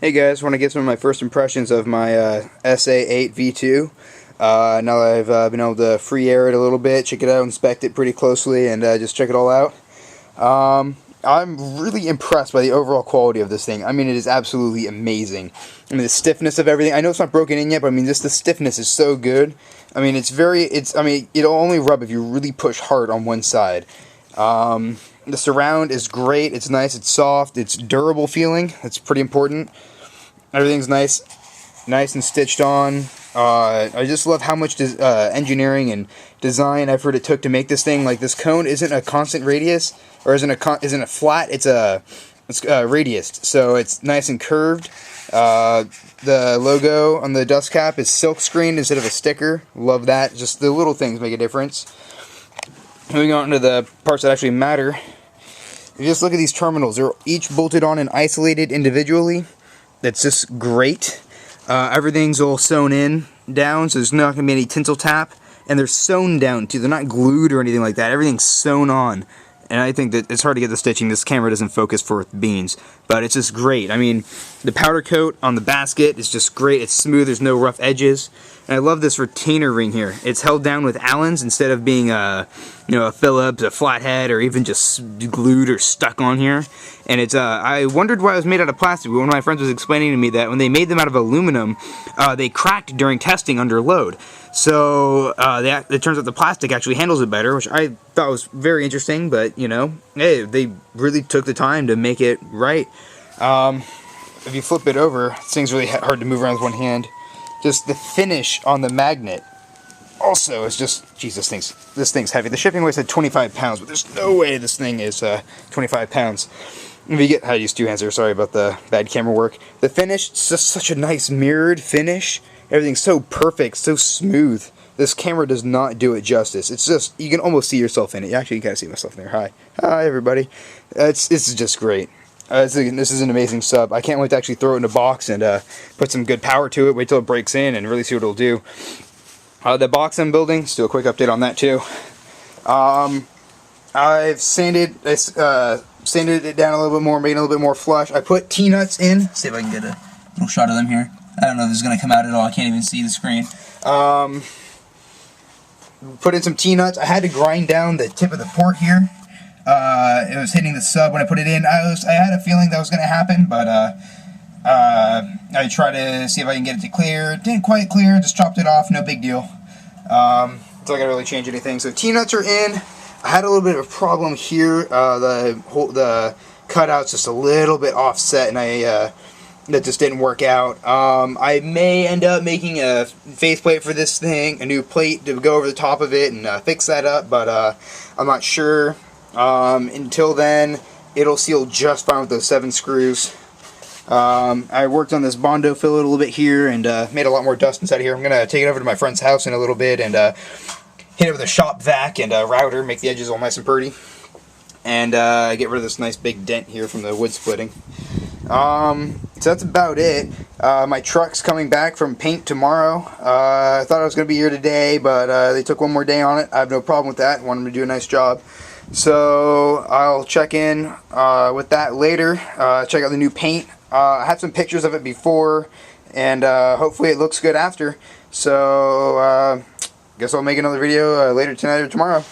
Hey guys, want to get some of my first impressions of my SA-8 V2. Now that I've been able to free air it a little bit, check it out, inspect it pretty closely, and just check it all out. I'm really impressed by the overall quality of this thing. I mean, it is absolutely amazing. I mean, the stiffness of everything. I know it's not broken in yet, but I mean, just the stiffness is so good. I mean, it'll only rub if you really push hard on one side. The surround is great. It's nice. It's soft. It's durable feeling. That's pretty important. Everything's nice and stitched on. I just love how much engineering and design effort it took to make this thing. Like, this cone isn't a constant radius, or isn't a flat. It's radiused, so it's nice and curved. The logo on the dust cap is silk screened instead of a sticker. Love that. Just the little things make a difference. Moving on to the parts that actually matter. If you just look at these terminals, they're each bolted on and isolated individually. That's just great. Everything's all sewn in down, so there's not going to be any tinsel tap. And they're sewn down too. They're not glued or anything like that. Everything's sewn on. And I think that it's hard to get the stitching. This camera doesn't focus for beans. But it's just great. I mean, the powder coat on the basket is just great. It's smooth. There's no rough edges. And I love this retainer ring here. It's held down with Allen's instead of being a Phillips, a flathead, or even just glued or stuck on here. And it's I wondered why it was made out of plastic. One of my friends was explaining to me that when they made them out of aluminum, they cracked during testing under load. So it turns out the plastic actually handles it better, which I thought was very interesting. But hey, they really took the time to make it right. If you flip it over, this thing's really hard to move around with one hand. Just the finish on the magnet. Also, it's just, geez, this thing's heavy. The shipping weight said 25 pounds, but there's no way this thing is 25 pounds. If you get, I use two hands there, sorry about the bad camera work. The finish, it's just such a nice mirrored finish. Everything's so perfect, so smooth. This camera does not do it justice. It's just, you can almost see yourself in it. Actually, you can kind of see myself in there. Hi everybody. It's just great. This is an amazing sub. I can't wait to actually throw it in a box and put some good power to it. Wait till it breaks in and really see what it'll do. The box I'm building, just do a quick update on that too. I've sanded it down a little bit more, made it a little bit more flush. I put T-nuts in. See if I can get a little shot of them here. I don't know if this is going to come out at all. I can't even see the screen. Put in some T-nuts. I had to grind down the tip of the port here. It was hitting the sub when I put it in. I had a feeling that was going to happen, but I tried to see if I can get it to clear. It didn't quite clear, just chopped it off, no big deal. It's not going to really change anything. So T-nuts are in. I had a little bit of a problem here. The cutout's just a little bit offset, and that just didn't work out. I may end up making a faceplate for this thing, a new plate to go over the top of it and fix that up, but I'm not sure. Until then, it'll seal just fine with those 7 screws. I worked on this Bondo fillet a little bit here and made a lot more dust inside here. I'm going to take it over to my friend's house in a little bit and hit it with a shop vac and a router, make the edges all nice and pretty, and get rid of this nice big dent here from the wood splitting. So that's about it. My truck's coming back from paint tomorrow. I thought I was going to be here today, but they took one more day on it. I have no problem with that. I want them to do a nice job. So I'll check in with that later. Check out the new paint. I have some pictures of it before, and hopefully it looks good after. So guess I'll make another video later tonight or tomorrow.